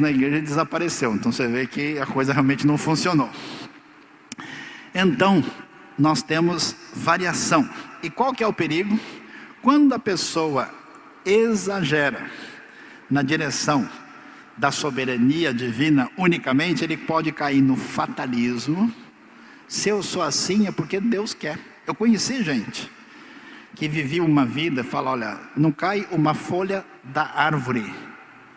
na igreja desapareceu. Então você vê que a coisa realmente não funcionou. Então, nós temos variação. E qual que é o perigo? Quando a pessoa exagera na direção da soberania divina unicamente, ele pode cair no fatalismo. Se eu sou assim é porque Deus quer. Eu conheci gente que vivia uma vida, fala, olha, não cai uma folha da árvore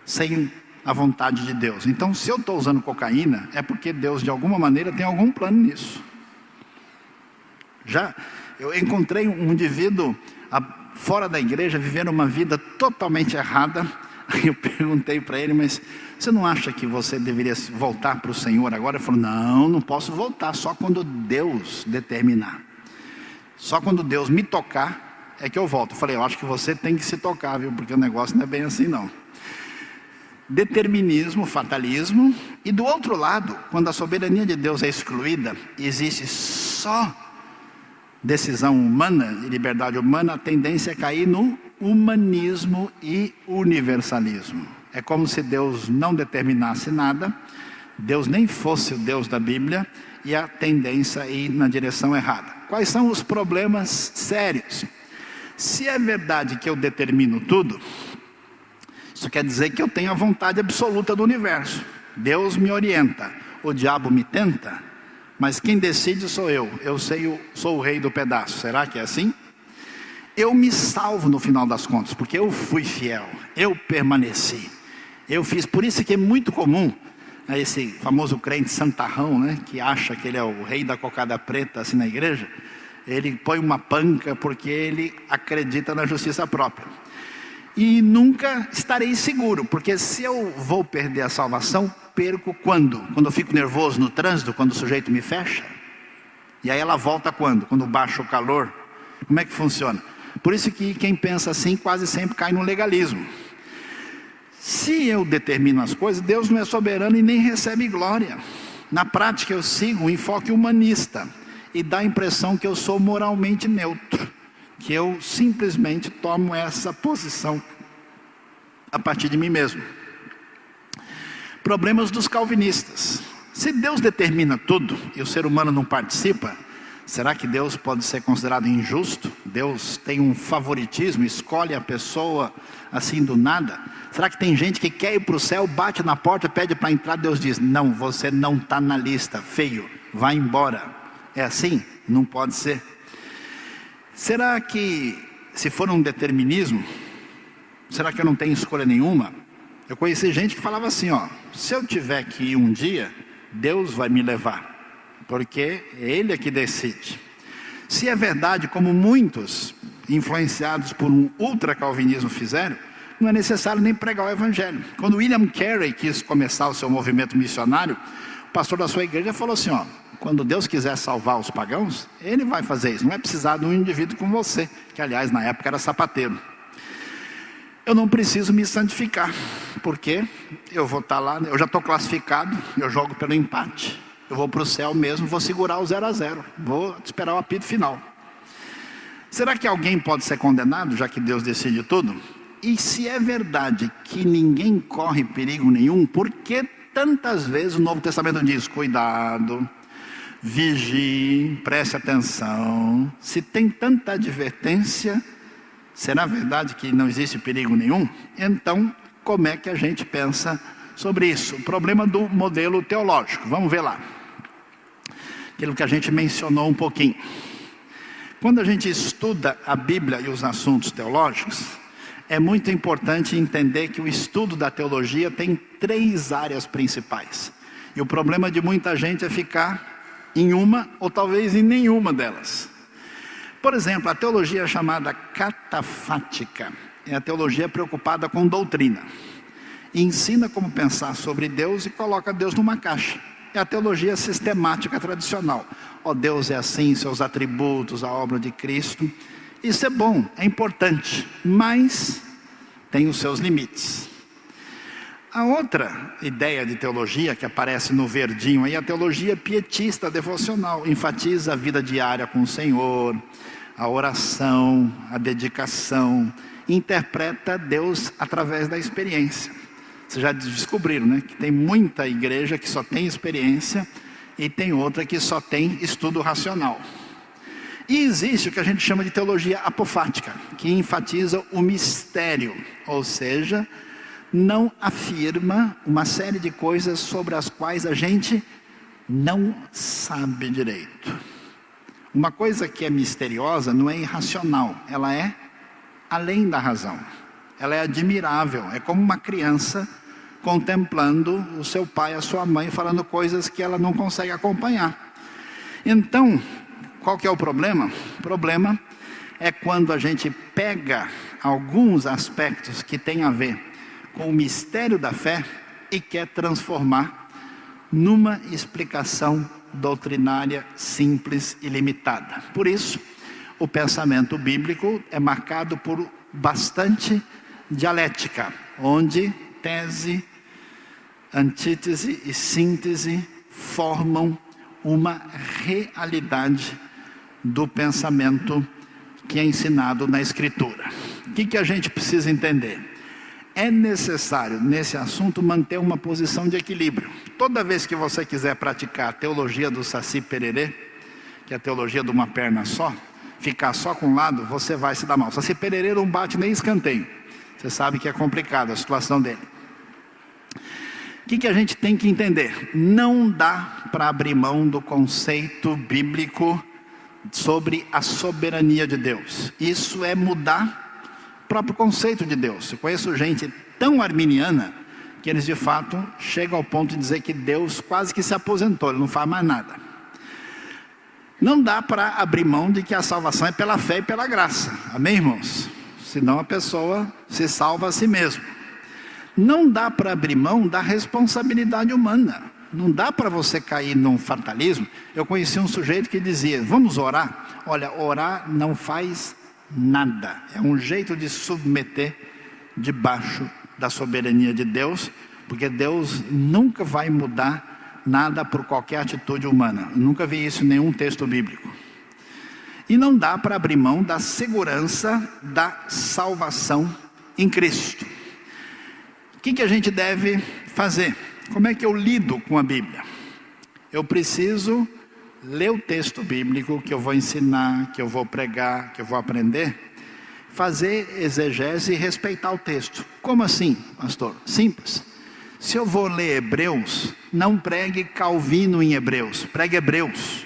sem a vontade de Deus. Então, se eu estou usando cocaína, é porque Deus, de alguma maneira, tem algum plano nisso. Eu encontrei um indivíduo fora da igreja, vivendo uma vida totalmente errada. Eu perguntei para ele, mas você não acha que você deveria voltar para o Senhor agora? Ele falou, não posso voltar, só quando Deus determinar. Só quando Deus me tocar é que eu volto. Eu falei, eu acho que você tem que se tocar, viu? Porque o negócio não é bem assim não. Determinismo, fatalismo. E do outro lado, quando a soberania de Deus é excluída, existe só decisão humana e liberdade humana, a tendência é cair no humanismo e universalismo. É como se Deus não determinasse nada, Deus nem fosse o Deus da Bíblia, e a tendência é ir na direção errada. Quais são os problemas sérios? Se é verdade que eu determino tudo, isso quer dizer que eu tenho a vontade absoluta do universo. Deus me orienta, o diabo me tenta, mas quem decide sou eu. Sou o rei do pedaço. Será que é assim? Eu me salvo no final das contas, porque eu fui fiel, eu permaneci, eu fiz. Por isso que é muito comum esse famoso crente santarrão, né, que acha que ele é o rei da cocada preta assim na igreja. Ele põe uma panca porque ele acredita na justiça própria. E nunca estarei seguro, porque se eu vou perder a salvação, perco quando? Quando eu fico nervoso no trânsito, quando o sujeito me fecha? E aí ela volta quando? Quando baixa o calor? Como é que funciona? Por isso que quem pensa assim quase sempre cai no legalismo. Se eu determino as coisas, Deus não é soberano e nem recebe glória. Na prática eu sigo um enfoque humanista e dá a impressão que eu sou moralmente neutro, que eu simplesmente tomo essa posição a partir de mim mesmo. Problemas dos calvinistas. Se Deus determina tudo e o ser humano não participa, será que Deus pode ser considerado injusto? Deus tem um favoritismo, escolhe a pessoa assim do nada? Será que tem gente que quer ir para o céu, bate na porta, pede para entrar, Deus diz, não, você não está na lista, feio, vai embora. É assim? Não pode ser. Será que, se for um determinismo, será que eu não tenho escolha nenhuma? Eu conheci gente que falava assim, se eu tiver que ir um dia, Deus vai me levar, porque Ele é que decide. Se é verdade, como muitos influenciados por um ultra-calvinismo fizeram, não é necessário nem pregar o Evangelho. Quando William Carey quis começar o seu movimento missionário, o pastor da sua igreja falou assim, quando Deus quiser salvar os pagãos, Ele vai fazer isso, não é precisar de um indivíduo como você, que aliás na época era sapateiro. Eu não preciso me santificar, porque eu vou estar lá, eu já estou classificado, eu jogo pelo empate, eu vou para o céu mesmo, vou segurar o 0-0, vou esperar o apito final. Será que alguém pode ser condenado, já que Deus decide tudo? E se é verdade que ninguém corre perigo nenhum, por que tantas vezes o Novo Testamento diz, cuidado, vigie, preste atenção, se tem tanta advertência, será verdade que não existe perigo nenhum? Então, como é que a gente pensa sobre isso? O problema do modelo teológico, vamos ver lá. Aquilo que a gente mencionou um pouquinho. Quando a gente estuda a Bíblia e os assuntos teológicos, é muito importante entender que o estudo da teologia tem 3 áreas principais. E o problema de muita gente é ficar em uma ou talvez em nenhuma delas. Por exemplo, a teologia chamada catafática é a teologia preocupada com doutrina. E ensina como pensar sobre Deus e coloca Deus numa caixa. É a teologia sistemática tradicional. Deus é assim, seus atributos, a obra de Cristo. Isso é bom, é importante, mas tem os seus limites. A outra ideia de teologia que aparece no verdinho aí é a teologia pietista devocional. Enfatiza a vida diária com o Senhor, a oração, a dedicação. Interpreta Deus através da experiência. Vocês já descobriram, né? Que tem muita igreja que só tem experiência e tem outra que só tem estudo racional. E existe o que a gente chama de teologia apofática, que enfatiza o mistério, ou seja, não afirma uma série de coisas sobre as quais a gente não sabe direito. Uma coisa que é misteriosa não é irracional, ela é além da razão. Ela é admirável, é como uma criança contemplando o seu pai, a sua mãe, falando coisas que ela não consegue acompanhar. Então, qual que é o problema? O problema é quando a gente pega alguns aspectos que têm a ver com o mistério da fé e quer transformar numa explicação doutrinária simples e limitada. Por isso, o pensamento bíblico é marcado por bastante dialética, onde tese, antítese e síntese formam uma realidade do pensamento que é ensinado na Escritura. O que a gente precisa entender? É necessário, nesse assunto, manter uma posição de equilíbrio. Toda vez que você quiser praticar a teologia do Saci Pererê, que é a teologia de uma perna só, ficar só com um lado, você vai se dar mal. O Saci Pererê não bate nem escanteio. Você sabe que é complicado a situação dele. O que a gente tem que entender? Não dá para abrir mão do conceito bíblico sobre a soberania de Deus. Isso é mudar o próprio conceito de Deus. Eu conheço gente tão arminiana que eles de fato chegam ao ponto de dizer que Deus quase que se aposentou, ele não faz mais nada. Não dá para abrir mão de que a salvação é pela fé e pela graça. Amém, irmãos? Senão a pessoa se salva a si mesmo. Não dá para abrir mão da responsabilidade humana. Não dá para você cair num fatalismo. Eu conheci um sujeito que dizia, vamos orar? Olha, orar não faz nada. É um jeito de submeter debaixo da soberania de Deus, porque Deus nunca vai mudar nada por qualquer atitude humana. Eu nunca vi isso em nenhum texto bíblico. E não dá para abrir mão da segurança da salvação em Cristo. O que a gente deve fazer? Como é que eu lido com a Bíblia? Eu preciso ler o texto bíblico que eu vou ensinar, que eu vou pregar, que eu vou aprender, fazer exegese e respeitar o texto. Como assim, pastor? Simples. Se eu vou ler Hebreus, não pregue Calvino em Hebreus, pregue Hebreus.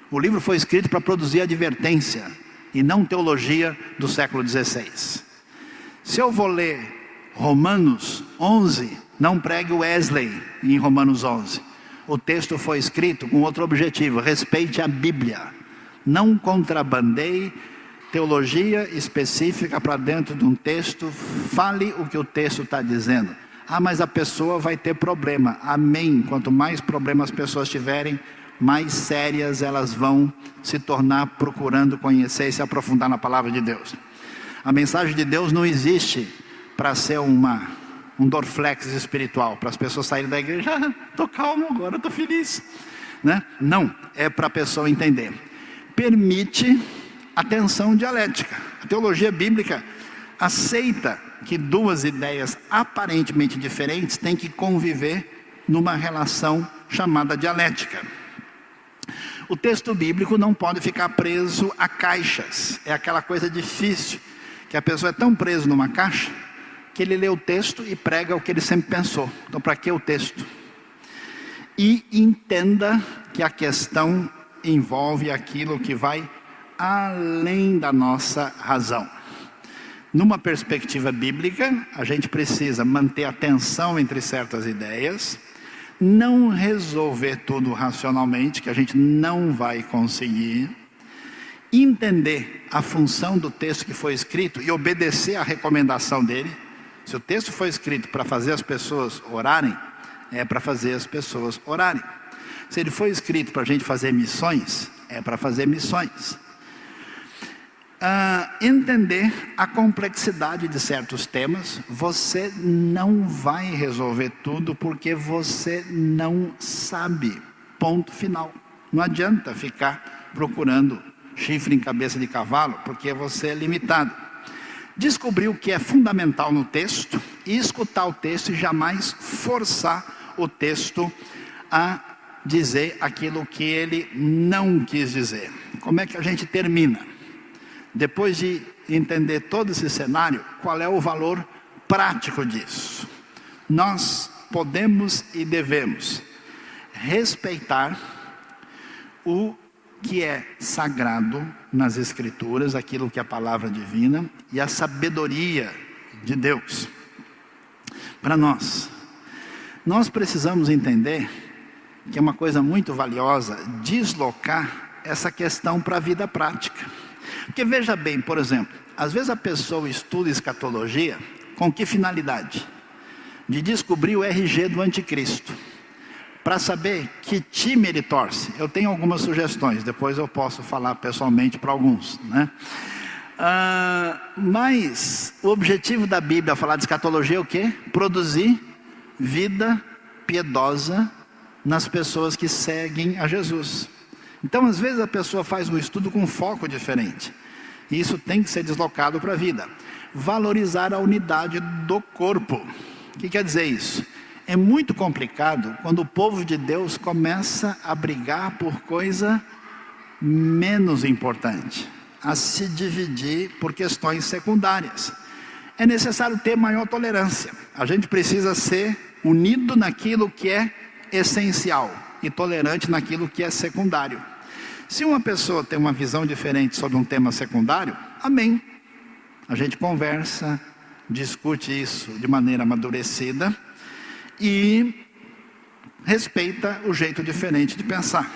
O livro foi escrito para produzir advertência e não teologia do século XVI. Se eu vou ler Romanos 11, não pregue Wesley em Romanos 11. O texto foi escrito com outro objetivo, respeite a Bíblia. Não contrabandeie teologia específica para dentro de um texto, fale o que o texto está dizendo. Ah, mas a pessoa vai ter problema. Amém. Quanto mais problemas as pessoas tiverem, mais sérias elas vão se tornar procurando conhecer e se aprofundar na palavra de Deus. A mensagem de Deus não existe para ser um Dorflex espiritual, para as pessoas saírem da igreja, estou calmo agora, estou feliz, né? Não, é para a pessoa entender. Permite a tensão dialética. A teologia bíblica aceita que duas ideias aparentemente diferentes têm que conviver numa relação chamada dialética. O texto bíblico não pode ficar preso a caixas. É aquela coisa difícil, que a pessoa é tão presa numa caixa, que ele lê o texto e prega o que ele sempre pensou. Então, para que o texto? E entenda que a questão envolve aquilo que vai além da nossa razão. Numa perspectiva bíblica, a gente precisa manter a tensão entre certas ideias, não resolver tudo racionalmente, que a gente não vai conseguir, entender a função do texto que foi escrito e obedecer à recomendação dele. Se o texto foi escrito para fazer as pessoas orarem, é para fazer as pessoas orarem. Se ele foi escrito para a gente fazer missões, é para fazer missões. Entender a complexidade de certos temas. Você não vai resolver tudo porque você não sabe. Ponto final. Não adianta ficar procurando chifre em cabeça de cavalo, porque você é limitado. Descobrir o que é fundamental no texto e escutar o texto e jamais forçar o texto a dizer aquilo que ele não quis dizer. Como é que a gente termina? Depois de entender todo esse cenário, qual é o valor prático disso? Nós podemos e devemos respeitar o que é sagrado nas Escrituras, aquilo que é a palavra divina e a sabedoria de Deus. Para nós precisamos entender que é uma coisa muito valiosa deslocar essa questão para a vida prática. Porque veja bem, por exemplo, às vezes a pessoa estuda escatologia com que finalidade? De descobrir o RG do anticristo, para saber que time ele torce. Eu tenho algumas sugestões, depois eu posso falar pessoalmente para alguns, né? Mas o objetivo da Bíblia ao falar de escatologia é o quê? Produzir vida piedosa nas pessoas que seguem a Jesus. Então às vezes a pessoa faz um estudo com um foco diferente, e isso tem que ser deslocado para a vida. Valorizar a unidade do corpo. O que quer dizer isso? É muito complicado quando o povo de Deus começa a brigar por coisa menos importante, a se dividir por questões secundárias. É necessário ter maior tolerância. A gente precisa ser unido naquilo que é essencial e tolerante naquilo que é secundário. Se uma pessoa tem uma visão diferente sobre um tema secundário, amém. A gente conversa, discute isso de maneira amadurecida e respeita o jeito diferente de pensar.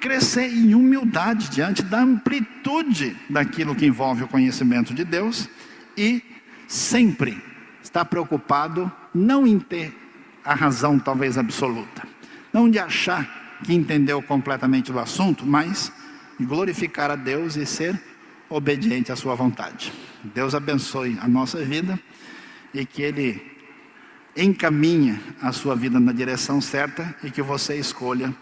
Crescer em humildade diante da amplitude daquilo que envolve o conhecimento de Deus e sempre estar preocupado não em ter a razão talvez absoluta, não de achar que entendeu completamente o assunto, mas de glorificar a Deus e ser obediente à sua vontade. Deus abençoe a nossa vida e que Ele encaminhe a sua vida na direção certa e que você escolha